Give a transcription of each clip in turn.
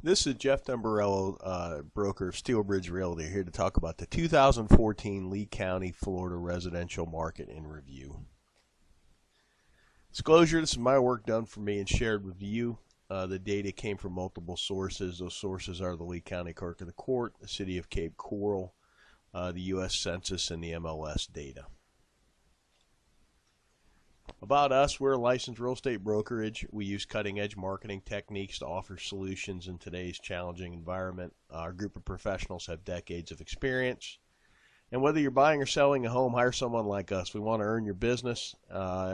This is Jeff Tamburello, broker of SteelBridge Realty, here to talk about the 2014 Lee County, Florida residential market in review. Disclosure, this is my work done for me and shared with you. The data came from multiple sources. Those sources are the Lee County Clerk of the Court, the City of Cape Coral, the U.S. Census, and the MLS data. About us, we're a licensed real estate brokerage. We use cutting-edge marketing techniques to offer solutions in today's challenging environment. Our group of professionals have decades of experience. And whether you're buying or selling a home, hire someone like us. We want to earn your business.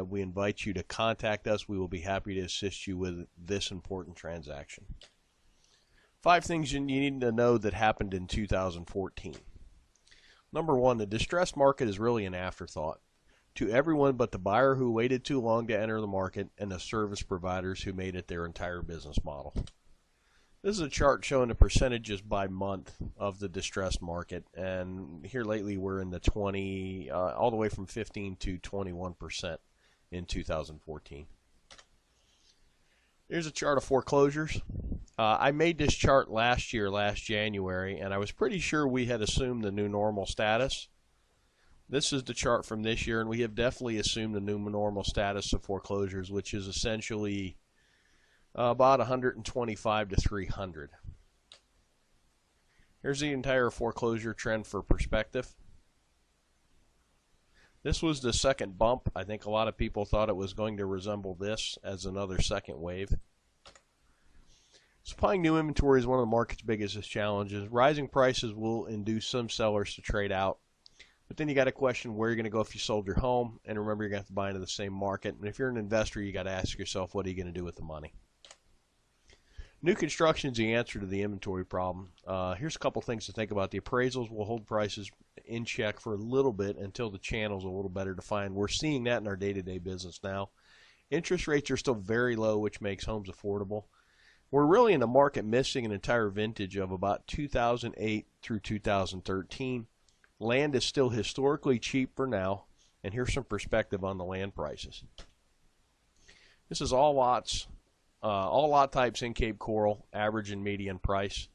We invite you to contact us. We will be happy to assist you with this important transaction. 5 things you need to know that happened in 2014. Number 1, the distressed market is really an afterthought to everyone but the buyer who waited too long to enter the market and the service providers who made it their entire business model. This is a chart showing the percentages by month of the distressed market, and here lately we're in the 20, all the way from 15 to 21% in 2014. Here's a chart of foreclosures. I made this chart last January, and I was pretty sure we had assumed the new normal status. This is the chart from this year, and we have definitely assumed the new normal status of foreclosures, which is essentially about 125 to 300. Here's the entire foreclosure trend for perspective. This was the second bump. I think a lot of people thought it was going to resemble this as another second wave. Supplying new inventory is one of the market's biggest challenges. Rising prices will induce some sellers to trade out. But then you got to question where you're going to go if you sold your home, and remember you're going to have to buy into the same market. And if you're an investor, you got to ask yourself, what are you going to do with the money? New construction is the answer to the inventory problem. Here's a couple things to think about. The appraisals will hold prices in check for a little bit until the channel's a little better defined. We're seeing that in our day-to-day business now. Interest rates are still very low, which makes homes affordable. We're really in the market missing an entire vintage of about 2008 through 2013. Land is still historically cheap for now, and here's some perspective on the land prices. This is all lots, all lot types in Cape Coral, average and median price.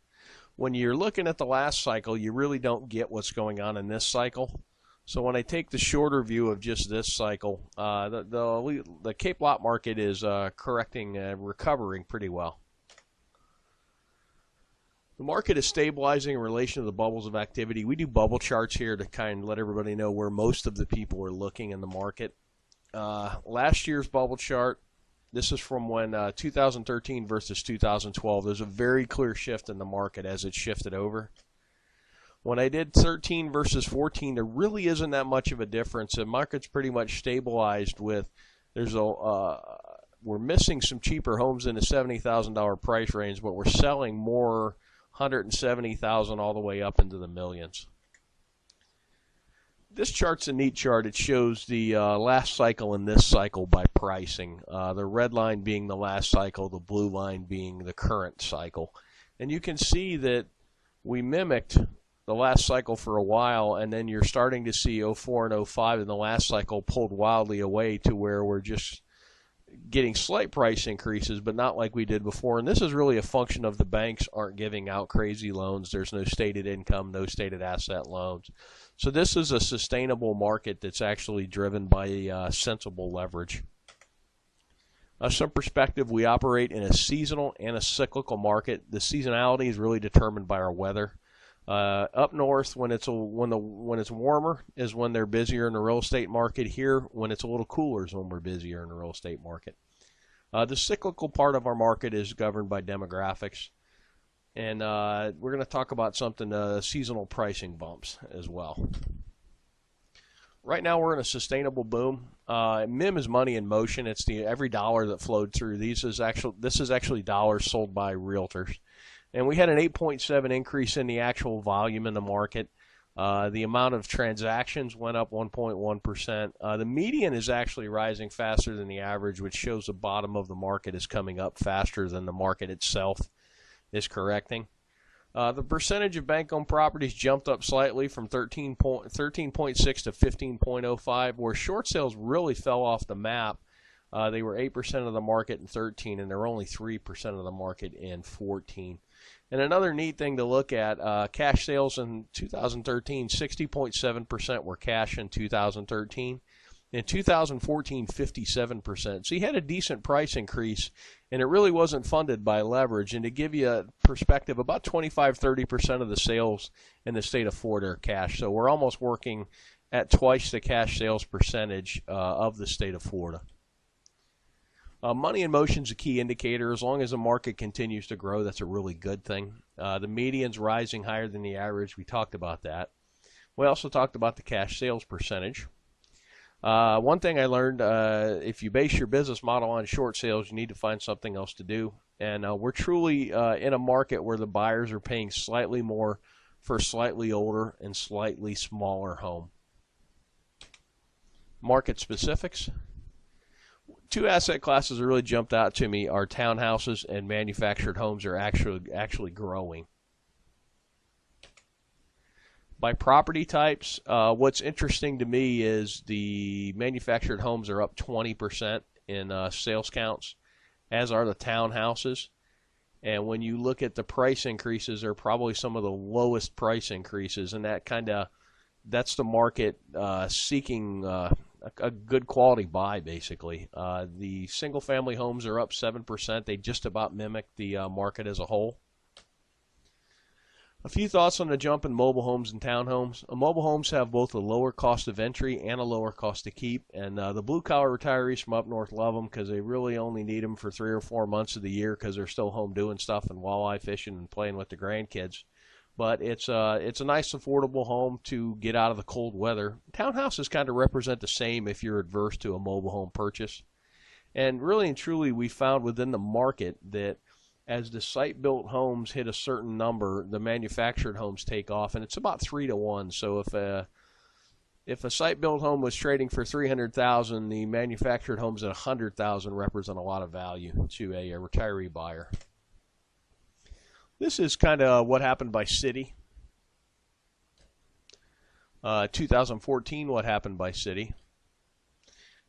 When you're looking at the last cycle, you really don't get what's going on in this cycle. So when I take the shorter view of just this cycle, the Cape lot market is recovering pretty well. The market is stabilizing in relation to the bubbles of activity. We do bubble charts here to kind of let everybody know where most of the people are looking in the market. Last year's bubble chart, this is from when 2013 versus 2012. There's a very clear shift in the market as it shifted over. When I did 13 versus 14, there really isn't that much of a difference. The market's pretty much stabilized with, we're missing some cheaper homes in the $70,000 price range, but we're selling more 170,000 all the way up into the millions. This chart's a neat chart. It shows the last cycle and this cycle by pricing. The red line being the last cycle, the blue line being the current cycle. And you can see that we mimicked the last cycle for a while, and then you're starting to see 04 and 05 in the last cycle pulled wildly away to where we're just getting slight price increases, but not like we did before. And this is really a function of the banks aren't giving out crazy loans. There's no stated income, no stated asset loans. So this is a sustainable market that's actually driven by sensible leverage. Some perspective, we operate in a seasonal and a cyclical market. The seasonality is really determined by our weather. Up north, when it's warmer, is when they're busier in the real estate market. Here, when it's a little cooler, is when we're busier in the real estate market. The cyclical part of our market is governed by demographics, and we're going to talk about something seasonal pricing bumps as well. Right now, we're in a sustainable boom. MIM is money in motion. It's every dollar that flowed through. This is actually dollars sold by realtors. And we had an 8.7 increase in the actual volume in the market. The amount of transactions went up 1.1%. The median is actually rising faster than the average, which shows the bottom of the market is coming up faster than the market itself is correcting. The percentage of bank-owned properties jumped up slightly from 13.6 to 15.05, where short sales really fell off the map. They were 8% of the market in 13, and they're only 3% of the market in 14. And another neat thing to look at, cash sales in 2013, 60.7% were cash in 2013. In 2014, 57%. So you had a decent price increase, and it really wasn't funded by leverage. And to give you a perspective, about 25-30% of the sales in the state of Florida are cash. So we're almost working at twice the cash sales percentage of the state of Florida. Money in motion is a key indicator. As long as the market continues to grow, that's a really good thing. The median's rising higher than the average. We talked about that. We also talked about the cash sales percentage. One thing I learned, if you base your business model on short sales, you need to find something else to do. And we're truly in a market where the buyers are paying slightly more for a slightly older and slightly smaller home. Market specifics. Two asset classes that really jumped out to me are townhouses and manufactured homes are actually growing. By property types, what's interesting to me is the manufactured homes are up 20% in sales counts, as are the townhouses. And when you look at the price increases, they're probably some of the lowest price increases, and that's the market seeking a good quality buy, basically. The single-family homes are up 7%. They just about mimic the market as a whole. A few thoughts on the jump in mobile homes and townhomes. Mobile homes have both a lower cost of entry and a lower cost to keep, and the blue-collar retirees from up north love them because they really only need them for 3 or 4 months of the year because they're still home doing stuff and walleye fishing and playing with the grandkids. But it's a nice, affordable home to get out of the cold weather. Townhouses kind of represent the same if you're adverse to a mobile home purchase. And really and truly, we found within the market that as the site-built homes hit a certain number, the manufactured homes take off, and it's about 3 to 1. So if a site-built home was trading for $300,000, the manufactured homes at $100,000 represent a lot of value to a retiree buyer. This is kind of what happened by city. 2014, what happened by city.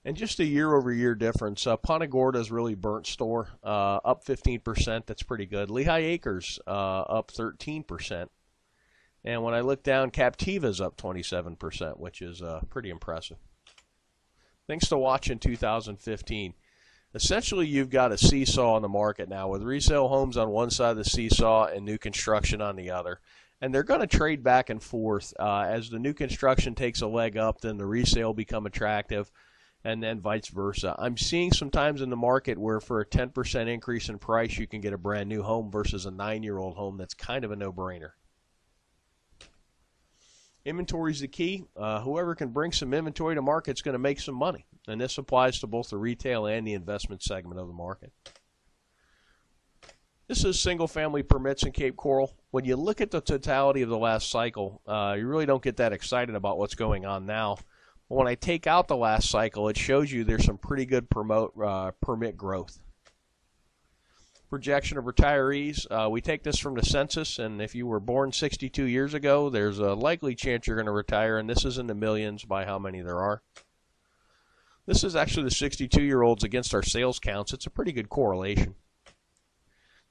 And just a year-over-year difference. Punta Gorda is really burnt store, up 15%. That's pretty good. Lehigh Acres up 13%. And when I look down, Captiva is up 27%, which is pretty impressive. Things to watch in 2015. Essentially, you've got a seesaw in the market now with resale homes on one side of the seesaw and new construction on the other. And they're going to trade back and forth. As the new construction takes a leg up, then the resale become attractive, and then vice versa. I'm seeing sometimes in the market where for a 10% increase in price, you can get a brand new home versus a 9-year-old home. That's kind of a no-brainer. Inventory is the key. Whoever can bring some inventory to market is going to make some money. And this applies to both the retail and the investment segment of the market. This is single-family permits in Cape Coral. When you look at the totality of the last cycle, you really don't get that excited about what's going on now. But when I take out the last cycle, it shows you there's some pretty good permit growth. Projection of retirees. We take this from the census, and if you were born 62 years ago, there's a likely chance you're going to retire, and this is in the millions by how many there are. This is actually the 62-year-olds against our sales counts. It's a pretty good correlation.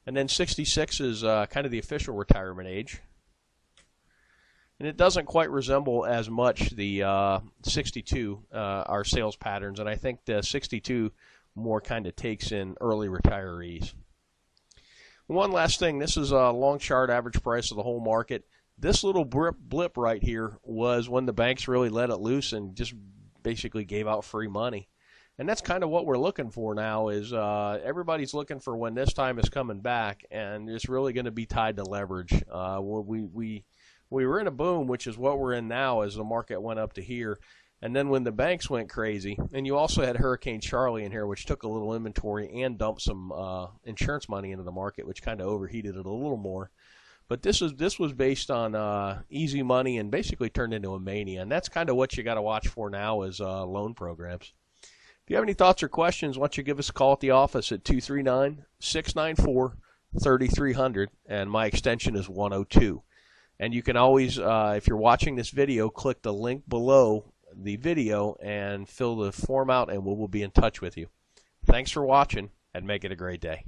And then 66 is kind of the official retirement age. And it doesn't quite resemble as much the 62, our sales patterns, and I think the 62 more kind of takes in early retirees. One last thing, this is a long chart average price of the whole market. This little blip right here was when the banks really let it loose and just basically gave out free money. And that's kind of what we're looking for now is everybody's looking for when this time is coming back, and it's really going to be tied to leverage. We were in a boom, which is what we're in now as the market went up to here. And then when the banks went crazy, and you also had Hurricane Charlie in here, which took a little inventory and dumped some insurance money into the market, which kind of overheated it a little more. But this was based on easy money and basically turned into a mania. And that's kind of what you got to watch for now is loan programs. If you have any thoughts or questions, why don't you give us a call at the office at 239-694-3300, and my extension is 102. And you can always, if you're watching this video, click the link below the video and fill the form out, and we will be in touch with you. Thanks for watching, and make it a great day.